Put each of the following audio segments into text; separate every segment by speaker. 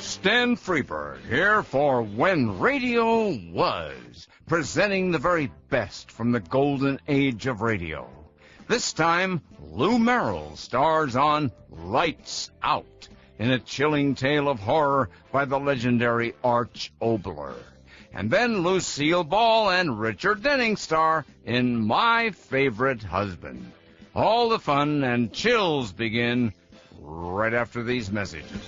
Speaker 1: Stan Freeberg here for When Radio Was, presenting the very best from the golden age of radio. This time, Lou Merrill stars on Lights Out, in a chilling tale of horror by the legendary Arch Oboler. And then Lucille Ball and Richard Denning star in My Favorite Husband. All the fun and chills begin right after these messages.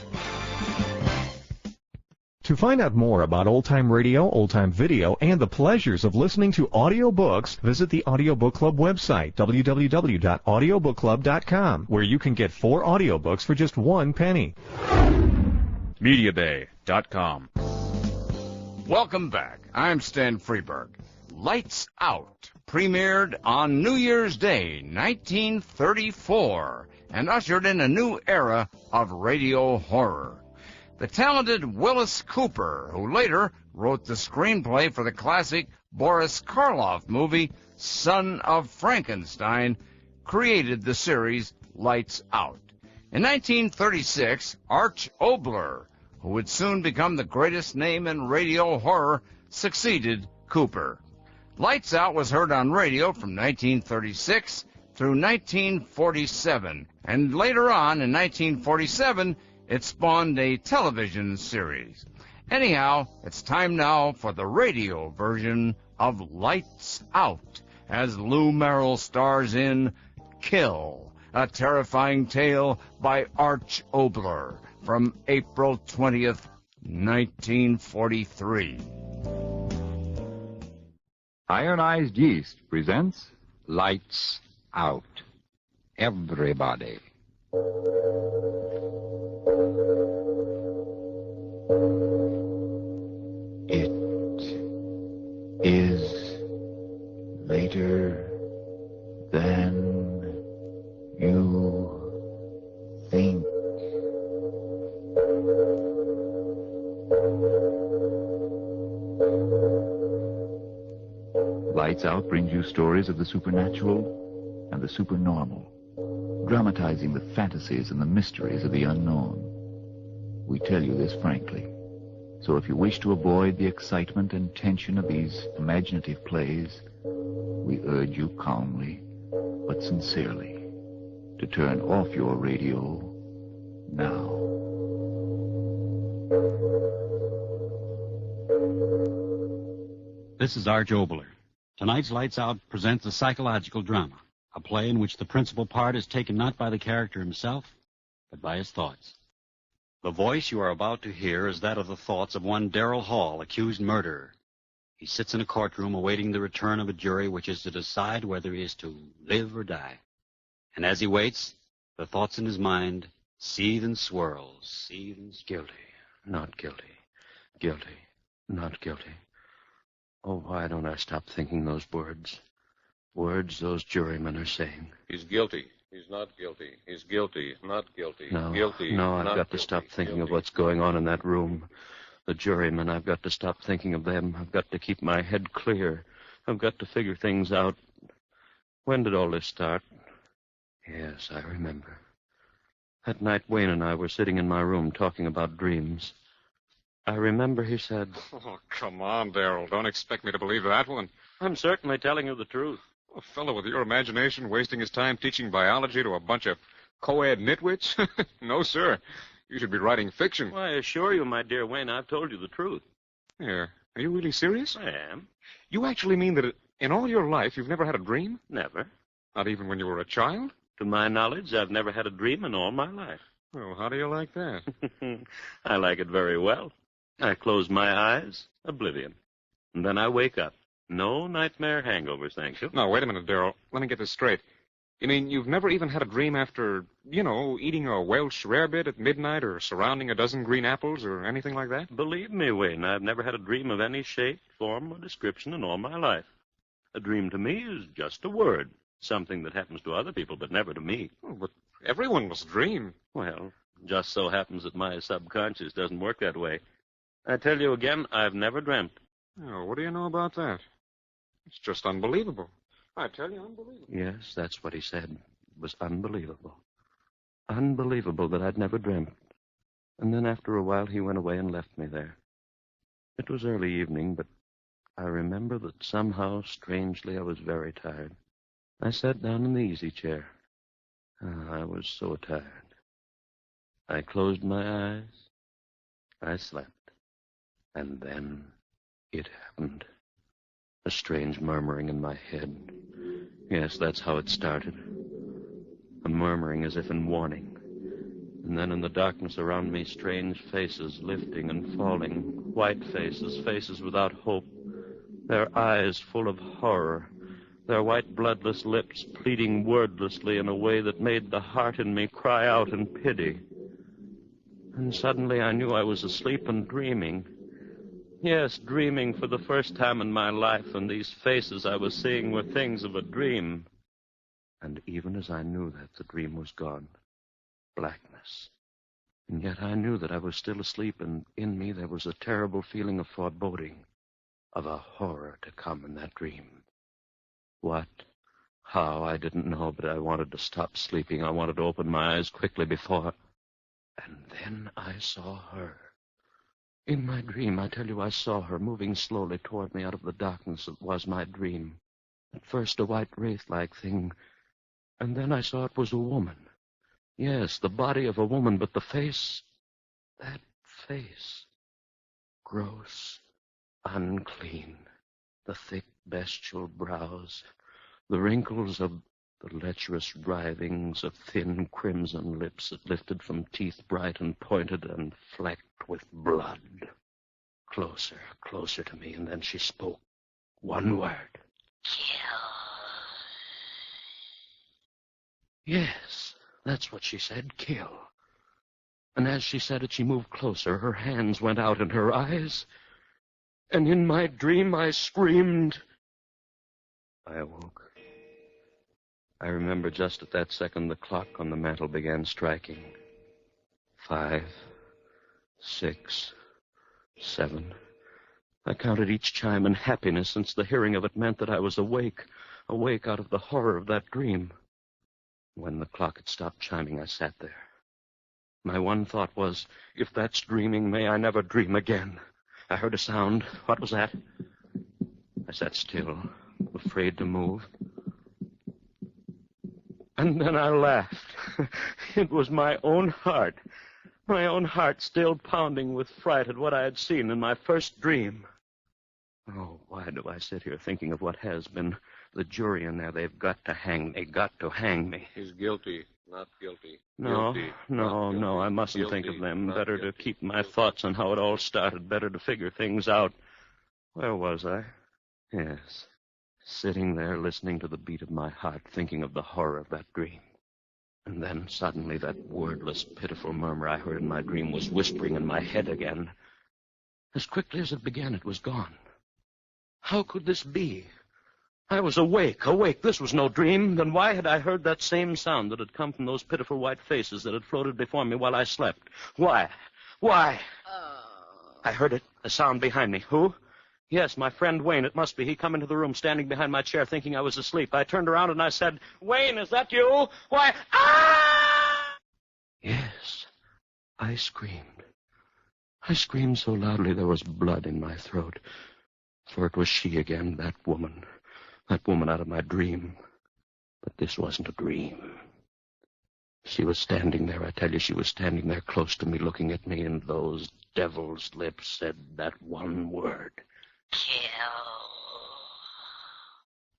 Speaker 2: To find out more about old-time radio, old-time video, and the pleasures of listening to audiobooks, visit the Audiobook Club website, www.audiobookclub.com, where you can get 4 audiobooks for just 1 penny.
Speaker 3: MediaBay.com.
Speaker 1: Welcome back. I'm Stan Freeberg. Lights Out premiered on New Year's Day, 1934, and ushered in a new era of radio horror. The talented Wyllis Cooper, who later wrote the screenplay for the classic Boris Karloff movie Son of Frankenstein, created the series Lights Out. In 1936, Arch Oboler, who would soon become the greatest name in radio horror, succeeded Cooper. Lights Out was heard on radio from 1936 through 1947, and later on, in 1947, it spawned a television series. Anyhow, it's time now for the radio version of Lights Out, as Lou Merrill stars in Kill, a terrifying tale by Arch Oboler from April 20th, 1943.
Speaker 4: Ironized Yeast presents Lights Out. Everybody. It is later than you think. Lights Out brings you stories of the supernatural and the supernormal, dramatizing the fantasies and the mysteries of the unknown. We tell you this frankly. So if you wish to avoid the excitement and tension of these imaginative plays, we urge you calmly but sincerely to turn off your radio now.
Speaker 5: This is Arch Oboler. Tonight's Lights Out presents a psychological drama, a play in which the principal part is taken not by the character himself, but by his thoughts. The voice you are about to hear is that of the thoughts of one Darrell Hall, accused murderer. He sits in a courtroom awaiting the return of a jury which is to decide whether he is to live or die. And as he waits, the thoughts in his mind seethe and swirl, seethe and
Speaker 6: Guilty, not guilty, guilty, not guilty. Oh, why don't I stop thinking those words? Words those jurymen are saying.
Speaker 7: He's guilty. He's not guilty. He's guilty. Not guilty.
Speaker 6: No,
Speaker 7: guilty.
Speaker 6: No, I've
Speaker 7: not
Speaker 6: got
Speaker 7: guilty.
Speaker 6: to stop thinking
Speaker 7: Guilty.
Speaker 6: of what's going on in that room. The jurymen, I've got to stop thinking of them. I've got to keep my head clear. I've got to figure things out. When did all this start? Yes, I remember. That night Wayne and I were sitting in my room talking about dreams. I remember he said...
Speaker 7: Oh, come on, Darrell. Don't expect me to believe that one.
Speaker 6: I'm certainly telling you the truth.
Speaker 7: A fellow with your imagination wasting his time teaching biology to a bunch of co-ed nitwits? No, sir. You should be writing fiction.
Speaker 6: Well, I assure you, my dear Wayne, I've told you the truth.
Speaker 7: Here. Are you really serious?
Speaker 6: I am.
Speaker 7: You actually mean that in all your life you've never had a dream?
Speaker 6: Never.
Speaker 7: Not even when you were a child?
Speaker 6: To my knowledge, I've never had a dream in all my life.
Speaker 7: Well, how do you like that?
Speaker 6: I like it very well. I close my eyes, oblivion. And then I wake up. No nightmare hangovers, thank you.
Speaker 7: No, wait a minute, Darrell. Let me get this straight. You mean you've never even had a dream after, eating a Welsh rarebit at midnight or surrounding a dozen green apples or anything like that?
Speaker 6: Believe me, Wayne, I've never had a dream of any shape, form, or description in all my life. A dream to me is just a word, something that happens to other people, but never to me.
Speaker 7: Oh, but everyone must dream.
Speaker 6: Well, just so happens that my subconscious doesn't work that way. I tell you again, I've never dreamt.
Speaker 7: Oh, what do you know about that? It's just unbelievable. I tell you, unbelievable.
Speaker 6: Yes, that's what he said. It was unbelievable. Unbelievable that I'd never dreamt. And then after a while he went away and left me there. It was early evening, but I remember that somehow, strangely, I was very tired. I sat down in the easy chair. I was so tired. I closed my eyes. I slept. And then it happened. A strange murmuring in my head. Yes, that's how it started. A murmuring as if in warning. And then in the darkness around me, strange faces lifting and falling. White faces, faces without hope. Their eyes full of horror. Their white bloodless lips pleading wordlessly in a way that made the heart in me cry out in pity. And suddenly I knew I was asleep and dreaming. Yes, dreaming for the first time in my life, and these faces I was seeing were things of a dream. And even as I knew that, the dream was gone. Blackness. And yet I knew that I was still asleep, and in me there was a terrible feeling of foreboding, of a horror to come in that dream. What? How? I didn't know, but I wanted to stop sleeping. I wanted to open my eyes quickly before... And then I saw her. In my dream, I tell you, I saw her moving slowly toward me out of the darkness that was my dream. At first a white wraith-like thing, and then I saw it was a woman. Yes, the body of a woman, but the face... That face... Gross, unclean, the thick bestial brows, the wrinkles of the lecherous writhings of thin crimson lips that lifted from teeth bright and pointed and flecked with blood. Closer, closer to me, and then she spoke. One word. Kill. Yes, that's what she said, kill. And as she said it, she moved closer. Her hands went out and her eyes... And in my dream, I screamed. I awoke. I remember just at that second the clock on the mantel began striking. 5, 6, 7. I counted each chime in happiness, since the hearing of it meant that I was awake out of the horror of that dream. When the clock had stopped chiming, I sat there. My one thought was, if that's dreaming, may I never dream again. I heard a sound. What was that? I sat still, afraid to move. And then I laughed. It was my own heart still pounding with fright at what I had seen in my first dream. Oh, why do I sit here thinking of what has been? The jury in there, they've got to hang me.
Speaker 7: He's guilty, not guilty.
Speaker 6: No,
Speaker 7: guilty,
Speaker 6: no, I mustn't think of them. Better to keep my thoughts on how it all started. Better to figure things out. Where was I? Yes, sitting there listening to the beat of my heart, thinking of the horror of that dream. And then suddenly that wordless, pitiful murmur I heard in my dream was whispering in my head again. As quickly as it began, it was gone. How could this be? I was awake. This was no dream. Then why had I heard that same sound that had come from those pitiful white faces that had floated before me while I slept? Why? I heard it, a sound behind me. Who? Yes, my friend Wayne, it must be. He come into the room, standing behind my chair, thinking I was asleep. I turned around and I said, Wayne, is that you? Why, ah! Yes, I screamed. I screamed so loudly there was blood in my throat. For it was she again, that woman out of my dream. But this wasn't a dream. She was standing there, I tell you, she was standing there close to me, looking at me, and those devil's lips said that one word. Kill.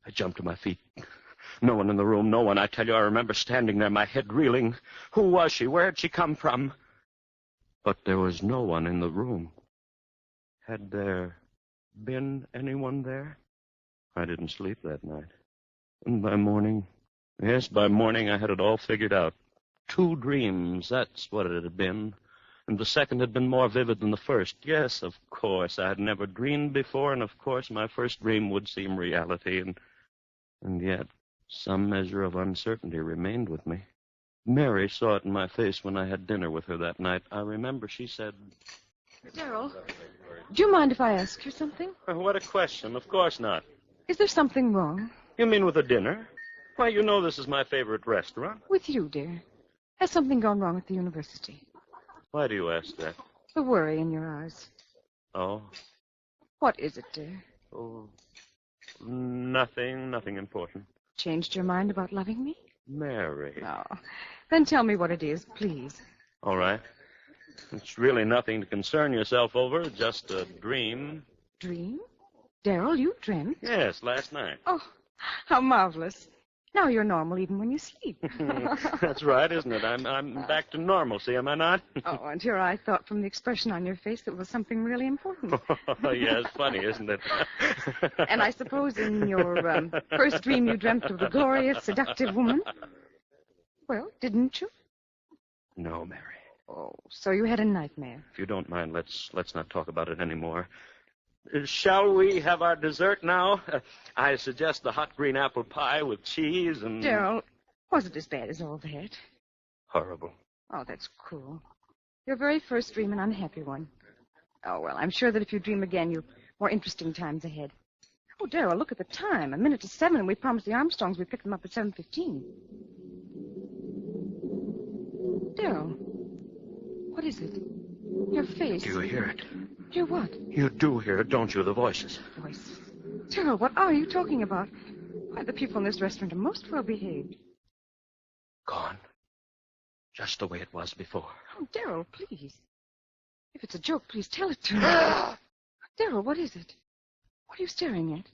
Speaker 6: I jumped to my feet. No one in the room, no one. I tell you, I remember standing there, my head reeling. Who was she? Where had she come from? But there was no one in the room. Had there been anyone there? I didn't sleep that night. And by morning, I had it all figured out. 2 dreams, that's what it had been. And the second had been more vivid than the first. Yes, of course, I had never dreamed before, and of course my first dream would seem reality. And yet, some measure of uncertainty remained with me. Mary saw it in my face when I had dinner with her that night. I remember she said...
Speaker 3: Darrell, do you mind if I ask you something?
Speaker 6: What a question. Of course not.
Speaker 3: Is there something wrong?
Speaker 6: You mean with the dinner? Why, you know this is my favorite restaurant.
Speaker 3: With you, dear. Has something gone wrong at the university?
Speaker 6: Why do you ask that?
Speaker 3: The worry in your eyes.
Speaker 6: Oh?
Speaker 3: What is it, dear?
Speaker 6: Oh, nothing important.
Speaker 3: Changed your mind about loving me?
Speaker 6: Mary.
Speaker 3: Oh. Then tell me what it is, please.
Speaker 6: All right. It's really nothing to concern yourself over, just a dream.
Speaker 3: Dream? Darryl, you dreamt?
Speaker 6: Yes, last night.
Speaker 3: Oh, how marvelous. Now you're normal even when you sleep.
Speaker 6: That's right, isn't it? I'm back to normalcy, am I not?
Speaker 3: Oh, and here I thought from the expression on your face that it was something really important.
Speaker 6: Yeah, it's funny, isn't it?
Speaker 3: And I suppose in your first dream you dreamt of the glorious, seductive woman? Well, didn't you?
Speaker 6: No, Mary.
Speaker 3: Oh, so you had a nightmare.
Speaker 6: If you don't mind, let's not talk about it anymore. Shall we have our dessert now? I suggest the hot green apple pie with cheese and...
Speaker 3: Darryl, was it as bad as all that?
Speaker 6: Horrible.
Speaker 3: Oh, that's cruel. Your very first dream, an unhappy one. Oh, well, I'm sure that if you dream again, you've more interesting times ahead. Oh, Darryl, look at the time. 7:05, and we promised the Armstrongs we'd pick them up at 7:15. Darryl, what is it? Your face.
Speaker 6: Do you hear it?
Speaker 3: Hear what?
Speaker 6: You do hear it, don't you? The voices.
Speaker 3: Voice. Darryl, what are you talking about? Why, the people in this restaurant are most well behaved.
Speaker 6: Gone. Just the way it was before.
Speaker 3: Oh, Darryl, please. If it's a joke, please tell it to me. Darryl, what is it? What are you staring at?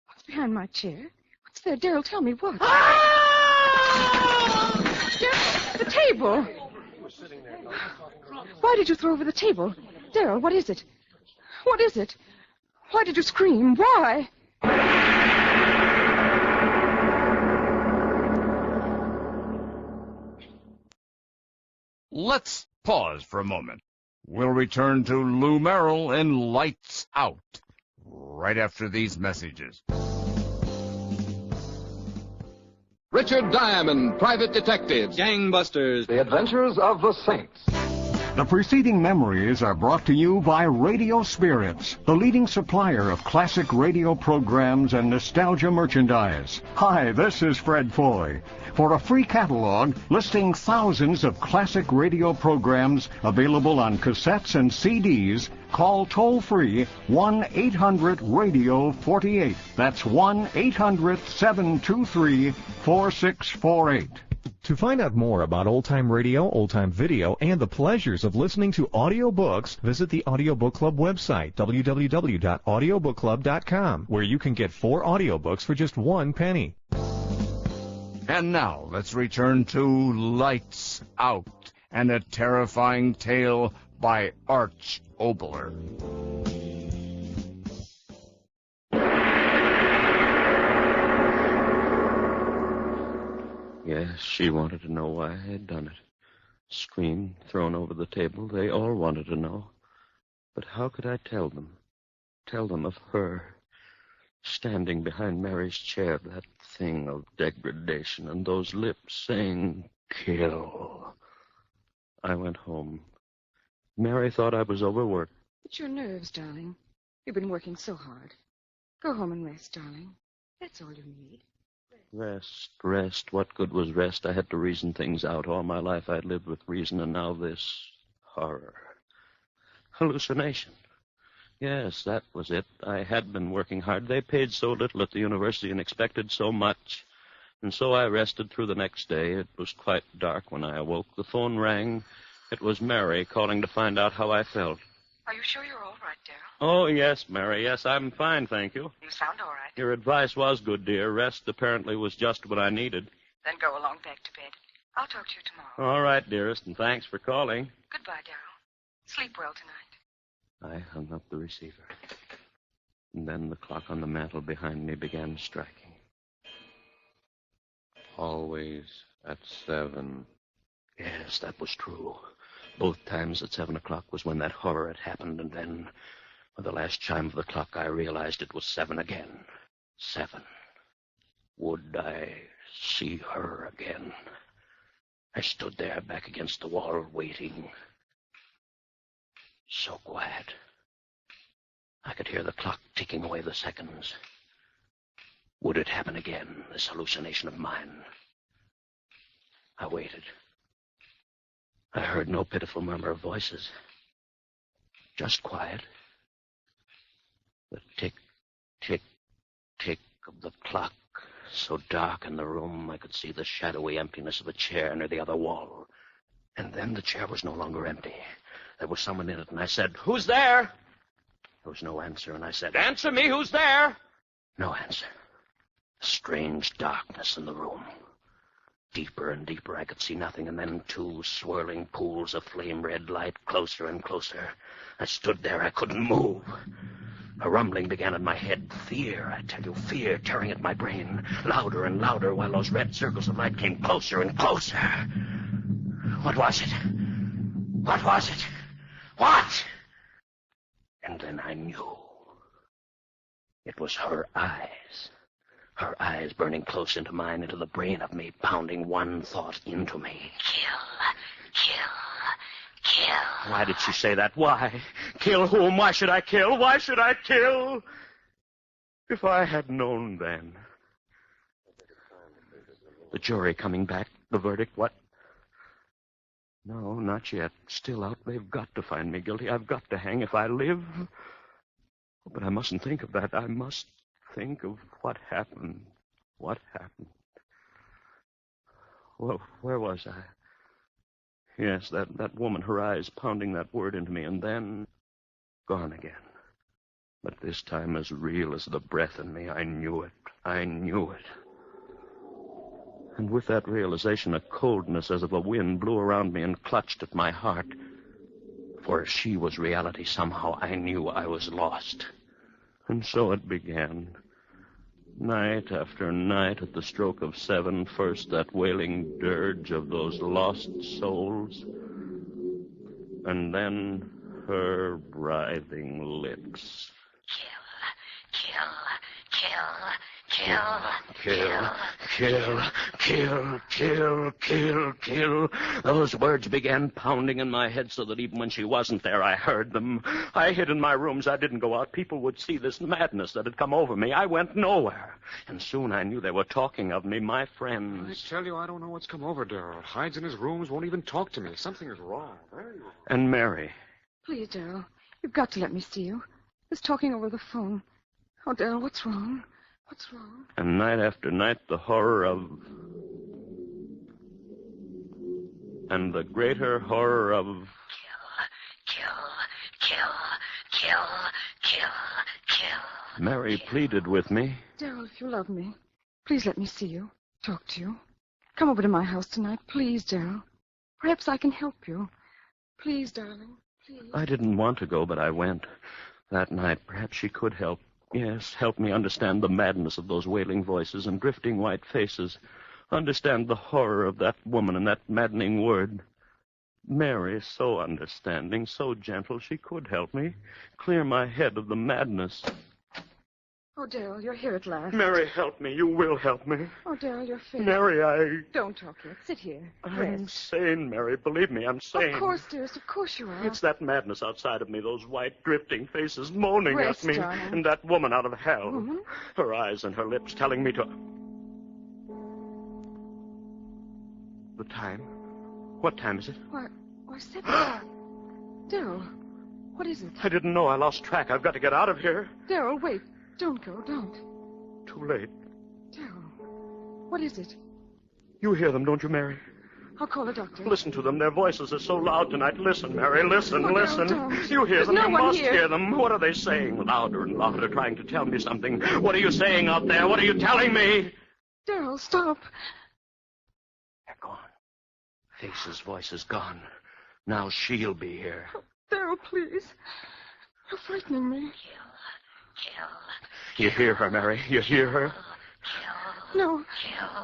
Speaker 3: What's behind my chair? What's there? Darryl, tell me what. Darryl, the table. Why did you throw over the table? Darryl, what is it? What is it? Why did you scream? Why?
Speaker 1: Let's pause for a moment. We'll return to Lou Merrill in Lights Out right after these messages.
Speaker 8: Richard Diamond, Private Detectives.
Speaker 9: Gangbusters.
Speaker 8: The Adventures of the Saints.
Speaker 10: The preceding memories are brought to you by Radio Spirits, the leading supplier of classic radio programs and nostalgia merchandise. Hi, this is Fred Foy. For a free catalog listing thousands of classic radio programs available on cassettes and CDs, call toll-free 1-800-RADIO-48. That's 1-800-723-4648.
Speaker 2: To find out more about old-time radio, old-time video, and the pleasures of listening to audiobooks, visit the Audiobook Club website, www.audiobookclub.com, where you can get 4 audiobooks for just 1 penny.
Speaker 1: And now, let's return to Lights Out and a terrifying tale by Arch Oboler.
Speaker 6: Yes, she wanted to know why I had done it. Screamed, thrown over the table. They all wanted to know. But how could I tell them? Tell them of her. Standing behind Mary's chair, that thing of degradation, and those lips saying, "Kill." I went home. Mary thought I was overworked.
Speaker 3: It's your nerves, darling. You've been working so hard. Go home and rest, darling. That's all you need.
Speaker 6: Rest. What good was rest? I had to reason things out. All my life I'd lived with reason, and now this horror. Hallucination. Yes, that was it. I had been working hard. They paid so little at the university and expected so much. And so I rested through the next day. It was quite dark when I awoke. The phone rang. It was Mary calling to find out how I felt.
Speaker 3: Are you sure you're all right, Darryl?
Speaker 6: Oh, yes, Mary. Yes, I'm fine, thank you.
Speaker 3: You sound all right.
Speaker 6: Your advice was good, dear. Rest apparently was just what I needed.
Speaker 3: Then go along back to bed. I'll talk to you tomorrow.
Speaker 6: All right, dearest, and thanks for calling.
Speaker 3: Goodbye, Darryl. Sleep well tonight.
Speaker 6: I hung up the receiver. And then the clock on the mantel behind me began striking.
Speaker 9: Always at 7.
Speaker 6: Yes, that was true. Both times at 7 o'clock was when that horror had happened, and then, with the last chime of the clock, I realized it was 7 again. 7. Would I see her again? I stood there back against the wall, waiting. So quiet. I could hear the clock ticking away the seconds. Would it happen again, this hallucination of mine? I waited. I heard no pitiful murmur of voices. Just quiet. The tick, tick, tick of the clock, so dark in the room I could see the shadowy emptiness of a chair near the other wall. And then the chair was no longer empty. There was someone in it, and I said, "Who's there?" There was no answer, and I said, "Answer me, who's there?" No answer. Strange darkness in the room. Deeper and deeper, I could see nothing, and then 2 swirling pools of flame-red light, closer and closer. I stood there. I couldn't move. A rumbling began in my head. Fear, I tell you, fear tearing at my brain. Louder and louder, while those red circles of light came closer and closer. What was it? What was it? What? And then I knew. It was her eyes. Her eyes burning close into mine, into the brain of me, pounding one thought into me. Kill. Why did she say that? Why? Kill whom? Why should I kill? Why should I kill? If I had known then. The jury coming back, the verdict, what? No, not yet. Still out. They've got to find me guilty. I've got to hang if I live. But I mustn't think of that. I must think of what happened. What happened? Well, where was I? Yes, that woman, her eyes pounding that word into me, and then gone again. But this time as real as the breath in me. I knew it. I knew it. And with that realization, a coldness as of a wind blew around me and clutched at my heart. For if she was reality, somehow I knew I was lost. And so it began. Night after night at the stroke of 7, first that wailing dirge of those lost souls, and then her writhing lips. Kill. Those words began pounding in my head so that even when she wasn't there, I heard them. I hid in my rooms. I didn't go out. People would see this madness that had come over me. I went nowhere. And soon I knew they were talking of me, my friends.
Speaker 7: I tell you, I don't know what's come over Darrell. Hides in his rooms, won't even talk to me. Something is wrong. Very wrong.
Speaker 6: And Mary.
Speaker 3: Please, Darrell, you've got to let me see you. This talking over the phone. Oh, Darrell, what's wrong? What's wrong?
Speaker 6: And night after night, the horror of... And the greater horror of... Kill. Mary pleaded with me.
Speaker 3: Darrell, if you love me, please let me see you, talk to you. Come over to my house tonight, please, Darrell. Perhaps I can help you. Please, darling, please.
Speaker 6: I didn't want to go, but I went. That night, perhaps she could help. Yes, help me understand the madness of those wailing voices and drifting white faces. Understand the horror of that woman and that maddening word. Mary, so understanding, so gentle, she could help me. Clear my head of the madness.
Speaker 3: Oh, Darrell, you're here at last.
Speaker 6: Mary, help me. You will help me.
Speaker 3: Oh, Darrell, you're fair.
Speaker 6: Mary, I...
Speaker 3: Don't talk yet. Sit here.
Speaker 6: I'm
Speaker 3: Rest.
Speaker 6: sane, Mary. Believe me, I'm sane.
Speaker 3: Of course, dearest. Of course you are.
Speaker 6: It's that madness outside of me, those white, drifting faces moaning
Speaker 3: Rest,
Speaker 6: at me.
Speaker 3: darling.
Speaker 6: And that woman out of hell.
Speaker 3: Woman?
Speaker 6: Her eyes and her lips telling me to... The time? What time is it?
Speaker 3: Why, 7. Darrell, what is it?
Speaker 6: I didn't know. I lost track. I've got to get out of here.
Speaker 3: Darrell, wait. Don't go. Don't.
Speaker 6: Too late.
Speaker 3: Darrell, what is it?
Speaker 6: You hear them, don't you, Mary?
Speaker 3: I'll call a doctor.
Speaker 6: Listen to them. Their voices are so loud tonight. Listen, Mary. Listen,
Speaker 3: Oh,
Speaker 6: listen.
Speaker 3: don't.
Speaker 6: You hear
Speaker 3: There's
Speaker 6: them.
Speaker 3: no
Speaker 6: You
Speaker 3: one
Speaker 6: must
Speaker 3: here.
Speaker 6: hear them. What are they saying? Louder and louder, trying to tell me something. What are you saying out there? What are you telling me?
Speaker 3: Darrell, stop.
Speaker 6: They're gone. Faces, voices gone. Now she'll be here.
Speaker 3: Darrell, please. You're frightening me.
Speaker 6: You hear her, Mary? You hear her?
Speaker 3: No.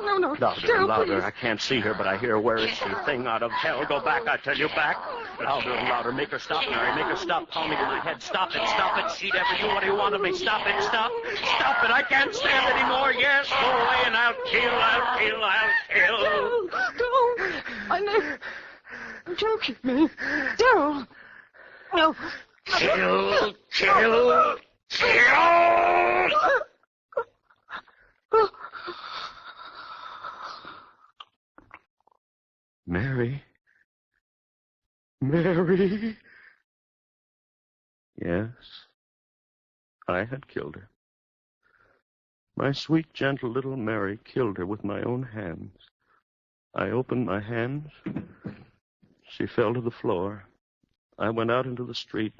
Speaker 3: No.
Speaker 6: Louder
Speaker 3: Darrell,
Speaker 6: and louder.
Speaker 3: please.
Speaker 6: I can't see her, but I hear. Where is she? Thing out of hell. Go back, I tell you, back. Louder and louder. Make her stop, Mary. Make her stop pounding in my head. Stop it. She'd ever do. What do you want of me? Stop it. Stop it. I can't stand anymore. Yes, go away and I'll kill.
Speaker 3: Darrell, don't. I know. Don't kick me. Darrell. No.
Speaker 6: Kill. Mary. Mary. Yes, I had killed her. My sweet, gentle little Mary killed her with my own hands. I opened my hands. She fell to the floor. I went out into the street.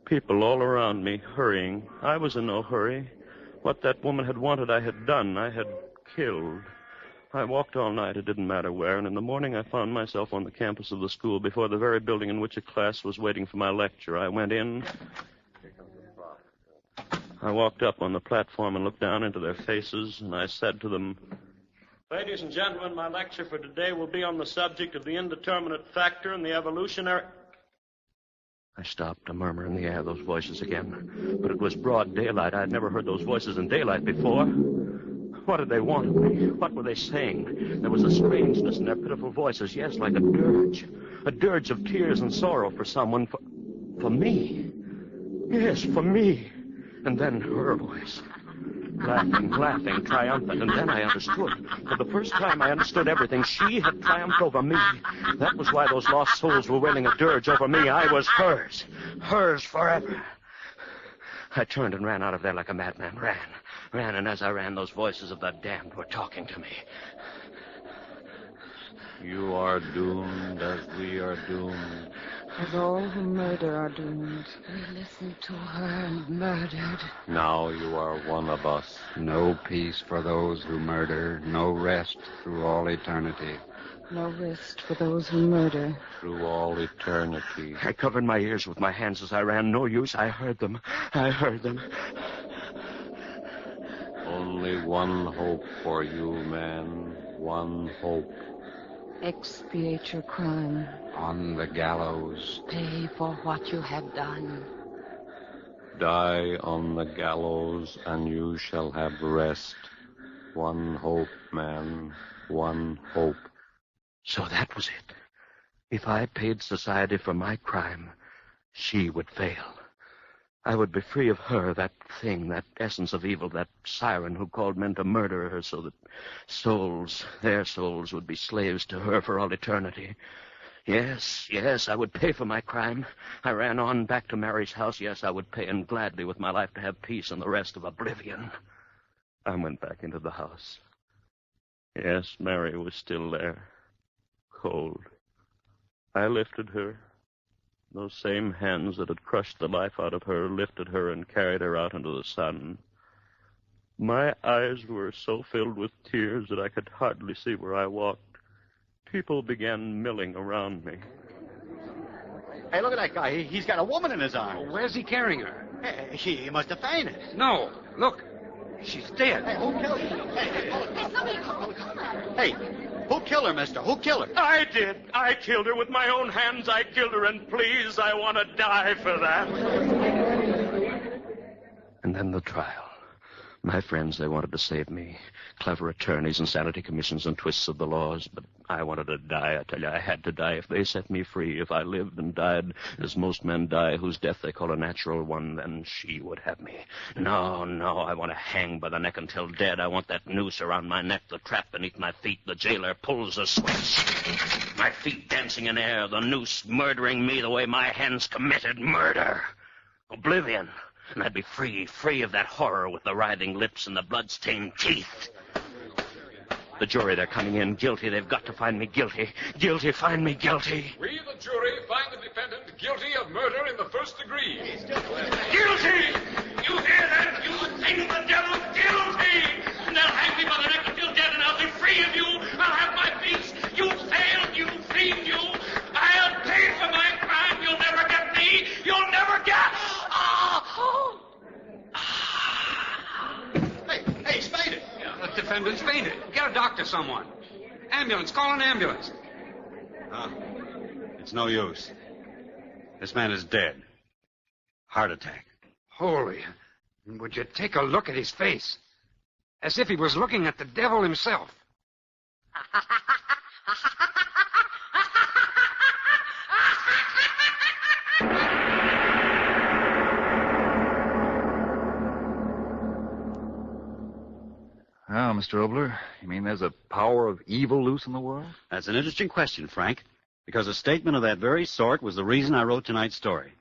Speaker 6: People all around me, hurrying. I was in no hurry. What that woman had wanted, I had done. I had killed. I walked all night, it didn't matter where, and in the morning I found myself on the campus of the school before the very building in which a class was waiting for my lecture. I went in. I walked up on the platform and looked down into their faces, and I said to them, "Ladies and gentlemen, my lecture for today will be on the subject of the indeterminate factor in the evolutionary..." I stopped, a murmur in the air, those voices again. But it was broad daylight. I had never heard those voices in daylight before. What did they want of me? What were they saying? There was a strangeness in their pitiful voices, yes, like a dirge of tears and sorrow for someone, for me. Yes, for me. And then her voice, laughing, triumphant, and then I understood. For the first time, I understood everything. She had triumphed over me. That was why those lost souls were wailing a dirge over me. I was hers forever. I turned and ran out of there like a madman. Ran, and as I ran, those voices of the damned were talking to me.
Speaker 9: You are doomed as we are doomed.
Speaker 3: As all who murder are doomed. We listened to her and murdered.
Speaker 9: Now you are one of us.
Speaker 11: No peace for those who murder, no rest through all eternity.
Speaker 3: No rest for those who murder.
Speaker 9: Through all eternity.
Speaker 6: I covered my ears with my hands as I ran. No use. I heard them.
Speaker 9: Only one hope for you, man. One hope.
Speaker 3: Expiate your crime.
Speaker 11: On the gallows.
Speaker 3: Pay for what you have done.
Speaker 9: Die on the gallows, and you shall have rest. One hope, man. One hope.
Speaker 6: So that was it. If I paid society for my crime, she would fail. I would be free of her, that thing, that essence of evil, that siren who called men to murder her so that their souls would be slaves to her for all eternity. Yes, I would pay for my crime. I ran on back to Mary's house. Yes, I would pay, and gladly with my life to have peace and the rest of oblivion. I went back into the house. Yes, Mary was still there, cold. I lifted her. Those same hands that had crushed the life out of her lifted her and carried her out into the sun. My eyes were so filled with tears that I could hardly see where I walked. People began milling around me.
Speaker 12: Hey, look at that guy. He's got a woman in his arms.
Speaker 11: Where's he carrying her?
Speaker 12: Hey, she must have fainted.
Speaker 11: No, look. She's dead.
Speaker 12: Hey, who killed her? Hey, who killed her, mister? Who killed her?
Speaker 6: I did. I killed her with my own hands. I killed her, and please, I want to die for that. And then the trial. My friends, they wanted to save me. Clever attorneys, insanity commissions, and twists of the laws. But I wanted to die. I tell you, I had to die. If they set me free, if I lived and died as most men die, whose death they call a natural one, then she would have me. No, I want to hang by the neck until dead. I want that noose around my neck, the trap beneath my feet. The jailer pulls the switch. My feet dancing in air, the noose murdering me the way my hands committed murder. Oblivion. And I'd be free of that horror with the writhing lips and the blood-stained teeth. The jury, they're coming in. Guilty. They've got to find me guilty. Guilty, find me guilty.
Speaker 8: We, the jury, find the defendant guilty of murder in the first degree.
Speaker 6: Guilty! You hear that? You think the devil guilty! And they'll hang me by the neck until dead, and I'll be free of you. I'll have my peace. You failed. You freed you. I'll pay for my crime. You'll never get me. You'll never get...
Speaker 12: Hey, he's fainted.
Speaker 11: The defendant's fainted. Get a doctor, someone. Ambulance. Call an ambulance.
Speaker 12: It's no use. This man is dead. Heart attack.
Speaker 11: Holy. Would you take a look at his face? As if he was looking at the devil himself.
Speaker 4: Now, Mr. Oboler, you mean there's a power of evil loose in the world?
Speaker 12: That's an interesting question, Frank. because a statement of that very sort was the reason I wrote tonight's story.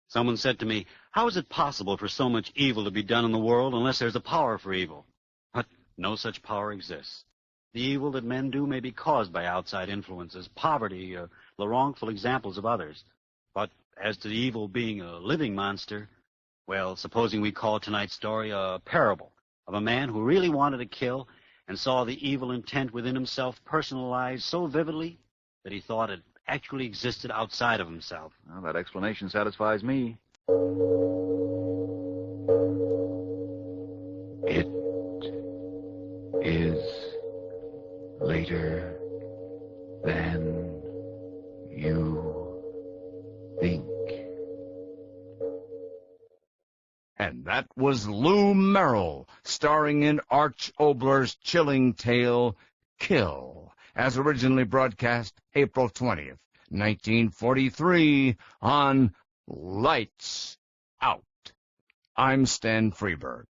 Speaker 12: Someone said to me, how is it possible for so much evil to be done in the world unless there's a power for evil? But no such power exists. The evil that men do may be caused by outside influences, poverty, or the wrongful examples of others. But as to the evil being a living monster, well, supposing we call tonight's story a parable of a man who really wanted to kill and saw the evil intent within himself personalized so vividly that he thought it actually existed outside of himself.
Speaker 4: Well, that explanation satisfies me. It is later than you think.
Speaker 1: And that was Lou Merrill, starring in Arch Oboler's chilling tale, Kill, as originally broadcast April 20th, 1943, on Lights Out. I'm Stan Freberg.